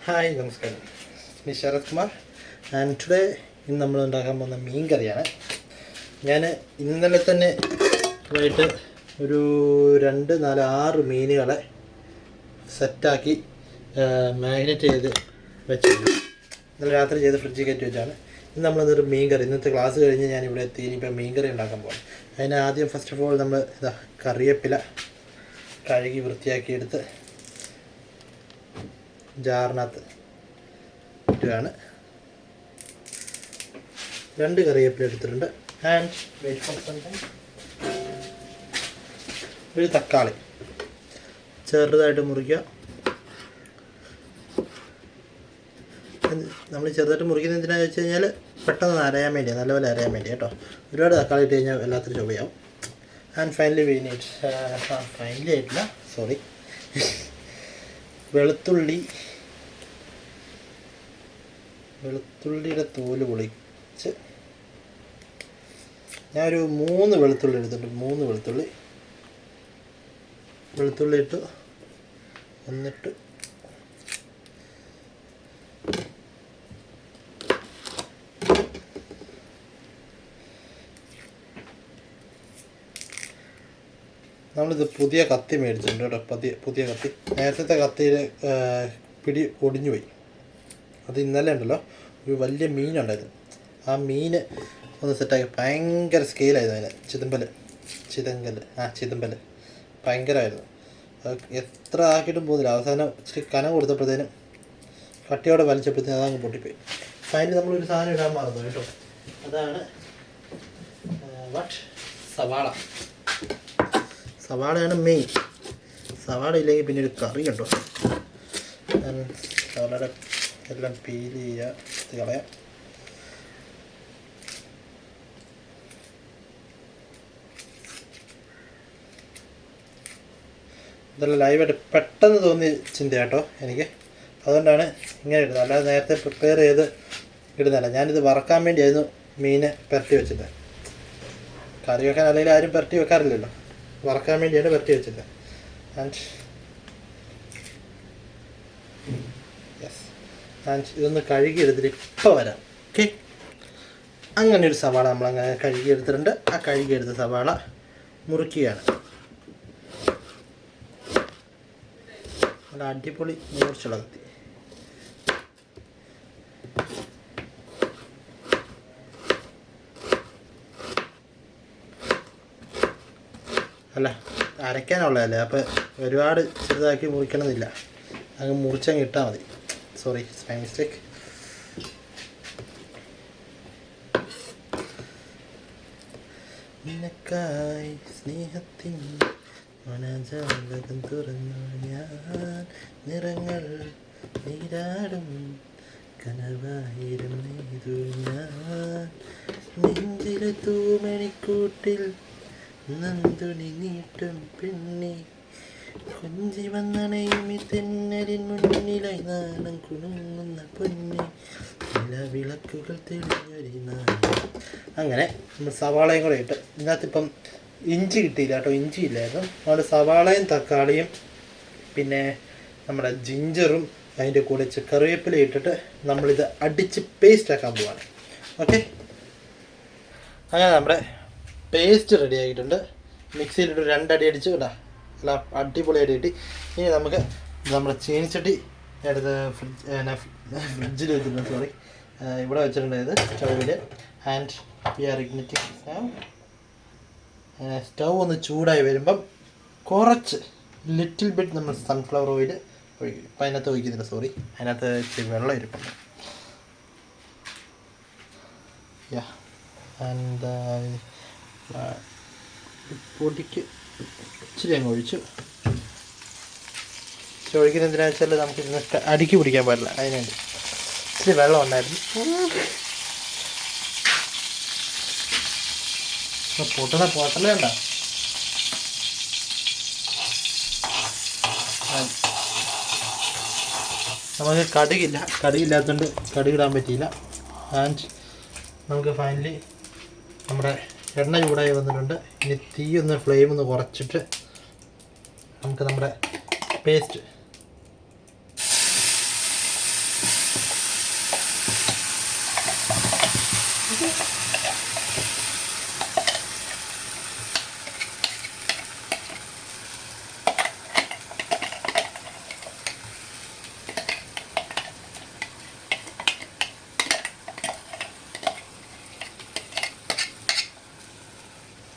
Hi നമസ്കാരം, me Sharath Kumar. And today ഇന്ന് നമ്മൾ ഉണ്ടാക്കാൻ പോകുന്ന മീൻ കറിയാണ്. ഞാൻ ഇന്നലെ തന്നെ ആയിട്ട് ഒരു 2, 4, 6 മീനുകളെ സെറ്റാക്കി മാഗ്നേറ്റ് ചെയ്ത് വെച്ചിട്ടുണ്ട്. ഇന്നലെ രാത്രി ചെയ്ത് ഫ്രിഡ്ജിൽ കയറ്റി വെച്ചാണ്. ഇന്ന് നമ്മളൊരു മീൻ കറി, ഇന്നത്തെ ക്ലാസ് കഴിഞ്ഞ് ഞാനിവിടെ എത്തി. ഇനിയിപ്പോൾ മീൻ കറി ഉണ്ടാക്കാൻ പോകും. അതിന് ആദ്യം ഫസ്റ്റ് ഓഫ് ഓൾ നമ്മൾ കറിവേപ്പില കഴുകി വൃത്തിയാക്കിയെടുത്ത് ജാറിനകത്ത് ഇട്ടുകയാണ്. 2 കറിവേപ്പില എടുത്തിട്ടുണ്ട്. And wait for some time. ഒരു തക്കാളി ചെറുതായിട്ട് മുറിക്കുക. നമ്മൾ ചെറുതായിട്ട് മുറിക്കുന്നത് എന്തിനാണെന്ന് വെച്ച് കഴിഞ്ഞാൽ പെട്ടെന്ന് അരയാൻ വേണ്ടി, നല്ലപോലെ അരയാൻ വേണ്ടി കേട്ടോ. ഒരുപാട് തക്കാളി ഇട്ട് കഴിഞ്ഞാൽ എല്ലാത്തിനും ചുവയാവും. And finally we need finally ആയിട്ടില്ല, സോറി, വെളുത്തുള്ളിയുടെ തോല് പൊളിച്ച് ഞാനൊരു 3 വെളുത്തുള്ളി എടുത്തിട്ടുണ്ട്. 3 വെളുത്തുള്ളി ഇട്ട് എന്നിട്ട് നമ്മളിത് പുതിയ കത്തി മേടിച്ചിട്ടുണ്ട് കേട്ടോ. പുതിയ കത്തി. നേരത്തെ കത്തിയിൽ പിടി ഒടിഞ്ഞു പോയി. അത് ഇന്നലെ ഉണ്ടല്ലോ ഒരു വലിയ മീനുണ്ടായിരുന്നു. ആ മീൻ ഒന്ന് സെറ്റാക്കി. ഭയങ്കര സ്കെയിലായിരുന്നു അതിന്. ചിതങ്കൽ ഭയങ്കരമായിരുന്നു. എത്ര ആക്കിയിട്ടും പോകുന്നില്ല. അവസാനം ഇച്ചിരി കനം കൊടുത്തപ്പോഴത്തേനും കട്ടിയോടെ വലിച്ചപ്പോഴത്തേനും അതങ്ങ് പൊട്ടിപ്പോയി. ഫൈനലി നമ്മളൊരു സാധനം ഇടാൻ മറന്നു കേട്ടോ. അതാണ് സവാളയാണ് മെയിൻ. സവാള ഇല്ലെങ്കിൽ പിന്നെ ഒരു കറി ഉണ്ടോ. സവാളയുടെ എല്ലാം പീൽ ചെയ്യുക, കളയാം. ഇതെല്ലാം ലൈവായിട്ട് പെട്ടെന്ന് തോന്നി ചിന്ത കേട്ടോ എനിക്ക്. അതുകൊണ്ടാണ് ഇങ്ങനെ ഇടുന്നത്. അല്ലാതെ നേരത്തെ പ്രിപ്പയർ ചെയ്ത് ഇടുന്നതല്ല. ഞാനിത് വറക്കാൻ വേണ്ടിയായിരുന്നു മീൻ പുരട്ടി വെച്ചിട്ട്. കറി വെക്കാൻ അല്ലെങ്കിൽ ആരും പുരട്ടി വെക്കാറില്ലല്ലോ. വറക്കാൻ വേണ്ടിയാണ് പുരട്ടി വെച്ചിട്ട്. ആൻഡ് ഇതൊന്ന് കഴുകിയെടുത്തിട്ട് ഇപ്പോൾ വരാം. ഓക്കെ, അങ്ങനെ ഒരു സവാള നമ്മളങ്ങനെ കഴുകിയെടുത്തിട്ടുണ്ട്. ആ കഴുകിയെടുത്ത സവാള മുറിക്കുകയാണ്. നല്ല അടിപൊളി മൂർച്ചുള്ള കത്തി. അല്ല, അരയ്ക്കാനുള്ളതല്ലേ, അപ്പോൾ ഒരുപാട് ചെറുതാക്കി മുറിക്കണമെന്നില്ല. അങ്ങ് മുറിച്ചങ്ങ് ഇട്ടാൽ മതി. Sorry, it's my mistake. നിനക്കായി സ്നേഹത്തിൻ മനജാലകം തുറന്നു ഞാൻ, നിറങ്ങൾ നീരാടും കനവായിരം നെയ്തു ഞാൻ, നെഞ്ചിലെ തൂമണിക്കൂട്ടിൽ നന്ദുനി നീട്ടും പെണ്ണി, കൊഞ്ചി വന്നണയുമി തെന്നലിൻ മുന്നിലായി നാണം കുണുങ്ങുന്ന പൊന്നി, വിളക്കുകൾ തെളിഞ്ഞൊരി നാണം. അങ്ങനെ നമ്മൾ സവാളയും കൂടെ ഇട്ട്, ഇതിനകത്തിപ്പം ഇഞ്ചി കിട്ടിയില്ല കേട്ടോ, ഇഞ്ചി ഇല്ലായിരുന്നു. അതുകൊണ്ട് സവാളയും തക്കാളിയും പിന്നെ നമ്മുടെ ജിഞ്ചറും അതിൻ്റെ കൂടെ കറിവേപ്പില ഇട്ടിട്ട് നമ്മളിത് അടിച്ച് പേസ്റ്റ് ആക്കാൻ പോവാണ്. ഓക്കെ, അങ്ങനെ നമ്മുടെ പേസ്റ്റ് റെഡി ആക്കിയിട്ടുണ്ട്. മിക്സിയിലിട്ട് 2 അടി അടിച്ച് ഇടാം. എല്ലാം അടിപൊളിയായിട്ട് കിട്ടി. ഇനി നമുക്ക് നമ്മുടെ ചീനിച്ചട്ടി എടുത്ത് ഫ്രിഡ്ജിൽ വെച്ചിട്ടുണ്ട്. സോറി, ഇവിടെ വെച്ചിട്ടുണ്ടായത് സ്റ്റൗവിൽ. ആൻഡ് വി ആർ ഇഗ്നിറ്റിംഗ് സ്റ്റൗ ഒന്ന് ചൂടായി വരുമ്പം കുറച്ച് ലിറ്റിൽ ബിറ്റ് നമ്മൾ സൺഫ്ലവർ ഓയിൽ ഒഴിക്കും. ഇപ്പം അതിനകത്ത് ഒഴിക്കുന്നില്ല, സോറി, അതിനകത്ത് ഇച്ചിരി വെള്ളം ഇരിപ്പുണ്ട്. ആൻഡ് പൊടിക്ക് ഇച്ചിരി അങ്ങ് ഒഴിച്ചു. ഒഴിക്കുന്ന എന്തിനാണെന്ന് വെച്ചാൽ നമുക്ക് ഇതിന് അടുക്കി പിടിക്കാൻ പാടില്ല. അതിനുവേണ്ടി ഇച്ചിരി വെള്ളം ഉണ്ടായിരുന്നു. പൊട്ടലേണ്ട. നമുക്ക് കടുകില്ലാത്തതുകൊണ്ട് കടുകിടാൻ പറ്റിയില്ല. ആൻഡ് നമുക്ക് ഫൈനലി നമ്മുടെ എണ്ണ ചൂടായി വന്നിട്ടുണ്ട്. ഇനി തീ ഒന്ന് ഫ്ലെയിം ഒന്ന് കുറച്ചിട്ട് നമുക്ക് നമ്മുടെ പേസ്റ്റ്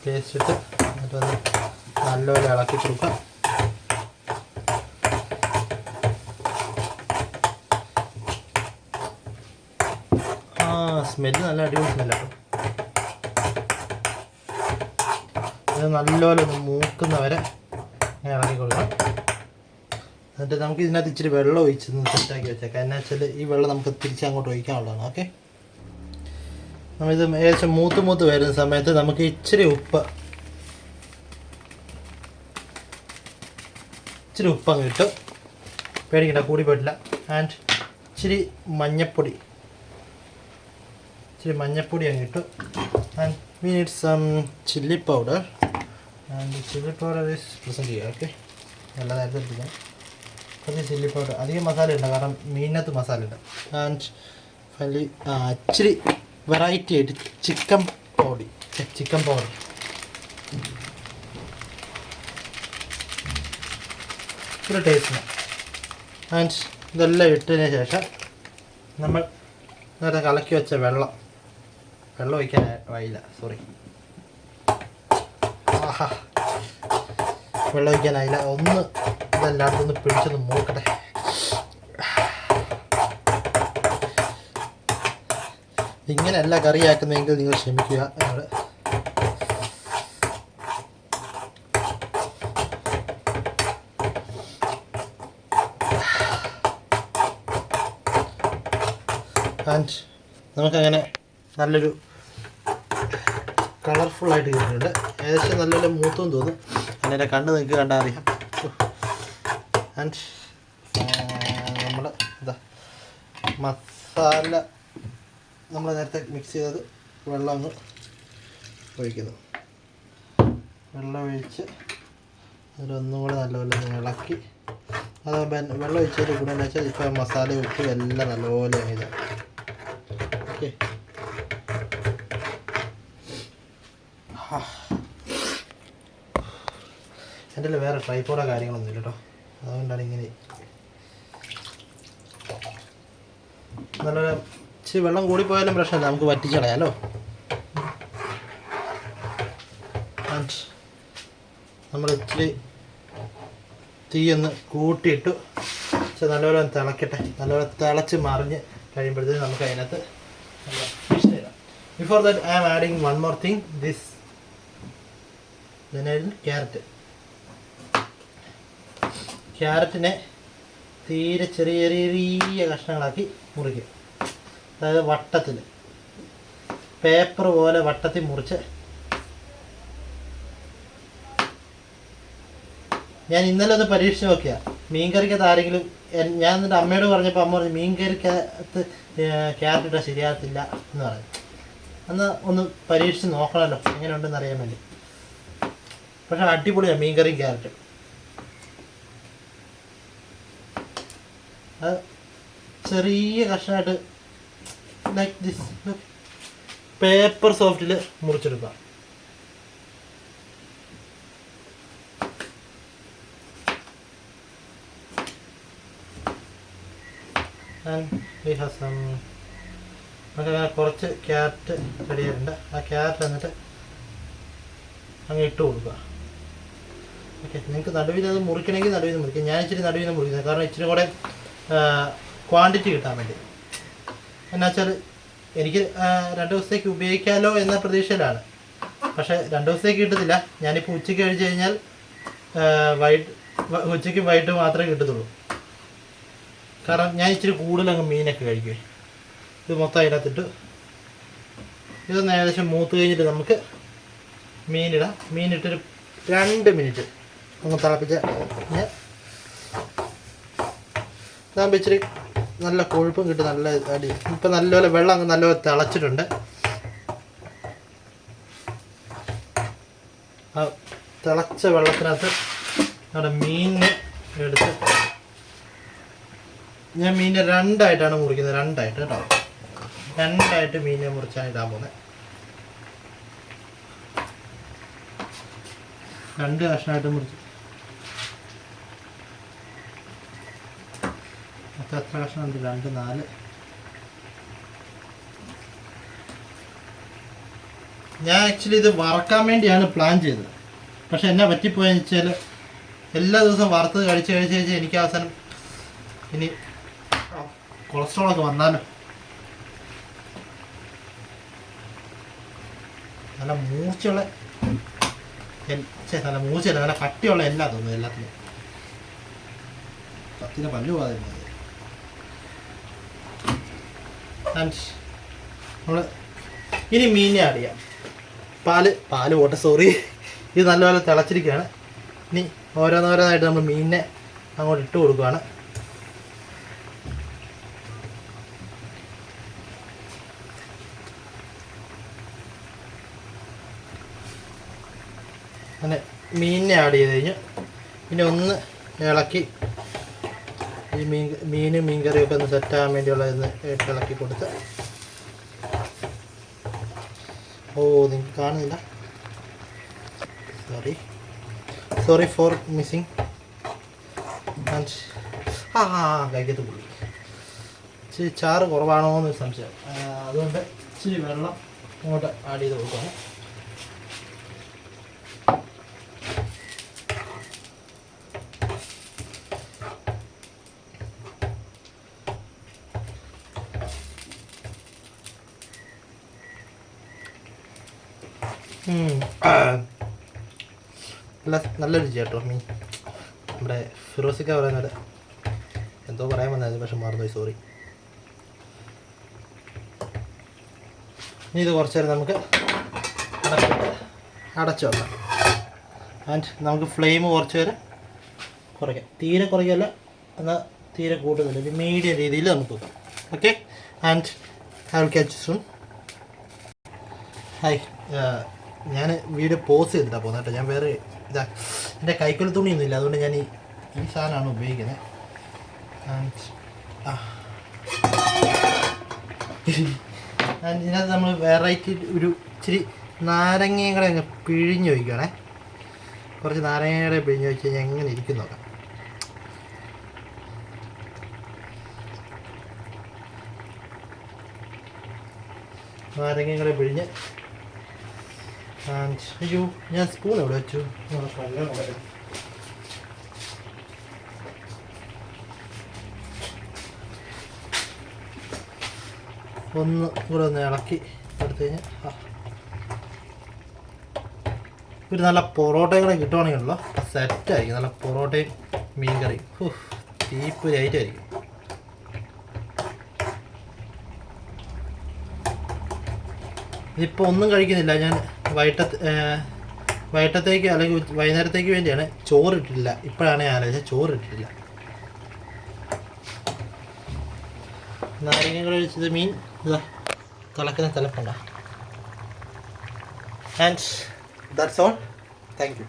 തേച്ചിട്ട് എന്നിട്ടൊന്ന് നല്ലപോലെ ഇളക്കി കൊടുക്കാം. സ്മെല്ല് നല്ല അടിപൊളി സ്മെല്ലാണ്. ഇത് നല്ലപോലെ ഒന്ന് മൂക്കുന്നവരെ ഇളക്കി കൊടുക്കണം. എന്നിട്ട് നമുക്ക് ഇതിനകത്ത് ഇച്ചിരി വെള്ളം ഒഴിച്ച് സെറ്റാക്കി വെച്ചേക്കാം. എന്നാ വെച്ചാൽ ഈ വെള്ളം നമുക്ക് തിരിച്ച് അങ്ങോട്ട് ഒഴിക്കാനുള്ളതാണ്. ഓക്കെ, നമ്മളിത് ഏകദേശം മൂത്ത് വരുന്ന സമയത്ത് നമുക്ക് ഇച്ചിരി ഉപ്പ് അങ്ങ് ഇട്ട് പേടിക്കണ്ട, കൂടി പോയിട്ടില്ല. ആൻഡ് ഇച്ചിരി മഞ്ഞപ്പൊടി അങ്ങ് ഇട്ടു. And we need some chilli powder. And chilli powder is present ചെയ്യുക. ഓക്കെ, നല്ല നേരത്തെ എടുപ്പിക്കാം. കുറച്ച് ചില്ലി പൗഡർ, അധികം മസാല ഉണ്ട് കാരണം മീനകത്ത് മസാല ഉണ്ട്. ആൻഡ് ഫൈനലി ഇച്ചിരി വെറൈറ്റി ആയിട്ട് ചിക്കൻ പൗഡർ ഒരു ടേസ്റ്റിന്. ആൻഡ് ഇതെല്ലാം ഇട്ടതിന് ശേഷം നമ്മൾ നേരത്തെ കലക്കി വെച്ച വെള്ളം ഒഴിക്കാനായില്ല. വെള്ളം ഒഴിക്കാനായില്ല. ഒന്ന് ഇതെല്ലായിടത്തും പിടിച്ചൊന്ന് മൂക്കട്ടെ. ഇങ്ങനെയല്ല കറിയാക്കുന്നതെങ്കിൽ നിങ്ങൾ ക്ഷമിക്കുക. ആൻഡ് നമുക്കങ്ങനെ നല്ലൊരു കളർഫുള്ളായിട്ട് കിട്ടുന്നുണ്ട്. ഏകദേശം നല്ലപോലെ മൂത്തും തോന്നും. അതിൻ്റെ കണ്ണ് നിങ്ങൾക്ക് കണ്ടാൽ അറിയാം. ആൻഡ് നമ്മൾ മസാല നമ്മൾ നേരത്തെ മിക്സ് ചെയ്തത് വെള്ളം ഒന്ന് ഒഴിക്കുന്നു. വെള്ളം ഒഴിച്ച് അതിലൊന്നും കൂടെ നല്ലപോലെ ഇളക്കി. അത് വെള്ളം ഒഴിച്ചതിൽ കൂടെ എന്ന് വെച്ചാൽ ഇപ്പോൾ മസാല ഉപ്പ് എല്ലാം നല്ലപോലെ ഇത്. ഓക്കെ, എൻ്റെ വേറെ ട്രൈപ്പോഡോ കാര്യങ്ങളൊന്നും ഇല്ല കേട്ടോ. അതുകൊണ്ടാണ് ഇങ്ങനെ നല്ലൊരു ഇച്ചിരി വെള്ളം കൂടിപ്പോയാലും പ്രശ്നമില്ല, നമുക്ക് വറ്റിച്ച് കളയാമല്ലോ. നമ്മൾ ഇച്ചിരി തീയൊന്ന് കൂട്ടിയിട്ടു നല്ലപോലെ തിളക്കട്ടെ. നല്ലപോലെ തിളച്ച് മറിഞ്ഞ് കഴിയുമ്പോഴത്തേക്കും നമുക്ക് അതിനകത്ത് ഫിഷ് ഇടാം. Before that I am adding one more thing, this ക്യാരറ്റിനെ തീരെ ചെറിയ കഷ്ണങ്ങളാക്കി മുറിക്കും. അതായത് വട്ടത്തിൽ പേപ്പർ പോലെ വട്ടത്തിൽ മുറിച്ച്. ഞാൻ ഇന്നലെ ഒന്ന് പരീക്ഷിച്ച് നോക്കിയാൽ മീൻകറിക്കകത്ത് ആരെങ്കിലും, ഞാൻ എന്നിട്ട് അമ്മയോട് പറഞ്ഞപ്പോൾ അമ്മ പറഞ്ഞു മീൻകറിക്കകത്ത് ക്യാരറ്റ് ഇട്ടാൽ ശരിയാകത്തില്ല എന്ന് പറഞ്ഞു. അന്ന് ഒന്ന് പരീക്ഷിച്ച് നോക്കണമല്ലോ എങ്ങനെ ഉണ്ടെന്ന് അറിയാൻ വേണ്ടി. പക്ഷെ അടിപൊളിയാണ് മീൻകറിയും ക്യാരറ്റും. അത് ചെറിയ കഷ്ണമായിട്ട് ലൈക്ക് ദിസ് പേപ്പർ സോഫ്റ്റിൽ മുറിച്ചെടുക്കുക. നമുക്ക് കുറച്ച് ക്യാരറ്റ് റെഡി ആയിട്ടുണ്ട്. ആ ക്യാരറ്റ് എന്നിട്ട് അങ്ങ് ഇട്ട് കൊടുക്കുക. ഓക്കെ, നിങ്ങൾക്ക് നടുവിൽ അത് മുറിക്കണമെങ്കിൽ നടുവിൽ നിന്ന് മുറിക്കാം. ഞാൻ ഇച്ചിരി നടുവിൽ നിന്ന് മുറിക്കുന്നത് കാരണം ഇച്ചിരി കൂടെ ക്വാണ്ടിറ്റി കിട്ടാൻ വേണ്ടി. എന്നുവെച്ചാൽ എനിക്ക് 2 ദിവസത്തേക്ക് ഉപയോഗിക്കാമല്ലോ എന്ന പ്രതീക്ഷയിലാണ്. പക്ഷേ 2 ദിവസത്തേക്ക് കിട്ടത്തില്ല. ഞാനിപ്പോൾ ഉച്ചയ്ക്ക് കഴിച്ച് കഴിഞ്ഞാൽ ഉച്ചയ്ക്കും വൈകിട്ട് മാത്രമേ കിട്ടത്തുള്ളൂ. കാരണം ഞാൻ ഇച്ചിരി കൂടുതലങ്ങ് മീനൊക്കെ കഴിക്കുമേ. ഇത് മൊത്തം അതിനകത്തിട്ട് ഇതൊന്ന് ഏകദേശം മൂത്ത് കഴിഞ്ഞിട്ട് നമുക്ക് മീനിടാം. മീനിട്ടൊരു 2 മിനിറ്റ് ഒന്ന് തിളപ്പിച്ച് ഇതാകുമ്പോൾ ഇച്ചിരി നല്ല കൊഴുപ്പും കിട്ടും. നല്ല അടി ഇപ്പം നല്ലപോലെ വെള്ളം അങ്ങ് നല്ലപോലെ തിളച്ചിട്ടുണ്ട്. ആ തിളച്ച വെള്ളത്തിനകത്ത് നമ്മുടെ മീനിനെ എടുത്ത് ഞാൻ മീനിനെ 2 ആയിട്ടാണ് മുറിക്കുന്നത്. 2 ആയിട്ട് കേട്ടോ. 2 ആയിട്ട് മീനിനെ മുറിച്ചാണ് ഇടാൻ പോകുന്നത്. 2 കഷ്ണമായിട്ട് മുറിച്ച്. അപ്പോൾ എത്ര കഷ്ണമുണ്ട്? 2, 4. ഞാൻ ആക്ച്വലി ഇത് വറക്കാൻ വേണ്ടിയാണ് പ്ലാൻ ചെയ്തത്. പക്ഷെ എന്നാ പറ്റിപ്പോയെന്ന് വെച്ചാൽ എല്ലാ ദിവസവും വറുത്തത് കഴിച്ച് എനിക്ക് അവസാനം ഇനി കൊളസ്ട്രോളൊക്കെ വന്നാലോ. നല്ല മൂർച്ചയുള്ള നല്ല മൂർച്ചയല്ല, നല്ല കട്ടിയുള്ള എല്ലാ തോന്നുന്നു എല്ലാത്തിനും. പത്തിന് പല്ല് പോകാതെ നമ്മൾ ഇനി മീനെ ആഡ് ചെയ്യാം. പാല് പോട്ടെ, സോറി. ഇത് നല്ലപോലെ തിളച്ചിരിക്കുകയാണ്. ഇനി ഓരോന്നോരോന്നായിട്ട് നമ്മൾ മീനിനെ അങ്ങോട്ട് ഇട്ട് കൊടുക്കുകയാണ്. അങ്ങനെ മീനിനെ ആഡ് ചെയ്ത് കഴിഞ്ഞ് പിന്നെ ഒന്ന് ഇളക്കി ഈ മീൻ കറിയൊക്കെ ഒന്ന് സെറ്റാകാൻ വേണ്ടിയുള്ള ഇന്ന് ഇളക്കി കൊടുത്ത്. ഓ, നിങ്ങൾക്ക് കാണുന്നില്ല, സോറി ഫോർ മിസ്സിങ്. കൈക്കത്ത് പുള്ളി ഇച്ചിരി ചാറ് കുറവാണോ എന്നൊരു സംശയം. അതുകൊണ്ട് ഇച്ചിരി വെള്ളം ഇങ്ങോട്ട് ആഡ് ചെയ്ത് കൊടുക്കുകയാണ്. നല്ല രുചി കേട്ടോ മീൻ. നമ്മുടെ ഫിറോസിക്ക പറയുന്നത് എന്തോ പറയാൻ വന്നത്, പക്ഷെ മറന്നുപോയി, സോറി. ഇനി ഇത് കുറച്ച് നേരം നമുക്ക് അടച്ചു വെക്കാം. ആൻഡ് നമുക്ക് ഫ്ലെയിം കുറച്ച് നേരം കുറയ്ക്കാം. തീരെ കുറയ്ക്കല്ല, എന്നാൽ തീരെ കൂട്ടുന്നില്ല, ഒരു മീഡിയം രീതിയിൽ നമുക്ക് വെക്കാം. Okay, and I will catch soon. Hi, ഞാൻ വീഡിയോ പോസ് ചെയ്തിട്ടാണ് പോകുന്നത് കേട്ടോ. ഞാൻ വേറെ എൻ്റെ കൈക്കൊല്ലി തുണിയൊന്നുമില്ല, അതുകൊണ്ട് ഞാൻ ഈ സാധനമാണ് ഉപയോഗിക്കുന്നത്. ഇതിനകത്ത് നമ്മൾ വെറൈറ്റി ഒരു ഇച്ചിരി നാരങ്ങയും കൂടെ അങ്ങ് പിഴിഞ്ഞ് വയ്ക്കുകയാണേ. കുറച്ച് നാരങ്ങയുടെ പിഴിഞ്ഞ് വെച്ച് കഴിഞ്ഞാൽ എങ്ങനെ ഇരിക്കും നോക്കാം. നാരങ്ങയും കൂടെ പിഴിഞ്ഞ്. അയ്യോ, ഞാൻ സ്പൂൺ എവിടെ വെച്ചു? ഒന്ന് കൂടെ ഒന്ന് ഇളക്കി എടുത്തു കഴിഞ്ഞാൽ ഒരു നല്ല പൊറോട്ടയും കൂടെ കിട്ടുവാണെങ്കിലോ സെറ്റായിരിക്കും. നല്ല പൊറോട്ടയും മീൻ കറിയും തീപ്പ് ലൈറ്റായിരിക്കും. ഇതിപ്പോൾ ഒന്നും കഴിക്കുന്നില്ല ഞാൻ. വൈകിട്ടത്തേക്ക് അല്ലെങ്കിൽ വൈകുന്നേരത്തേക്ക് വേണ്ടിയാണ്. ചോറിട്ടിട്ടില്ല. ഇപ്പോഴാണ് ഞാൻ ആലോചിച്ചത്, ചോറിട്ടിട്ടില്ല. നാരങ്ങ കൂടെ ഒഴിച്ചത് മീൻ ഇതാ തിളക്കുന്ന തിളപ്പുണ്ട. And that's all. Thank U.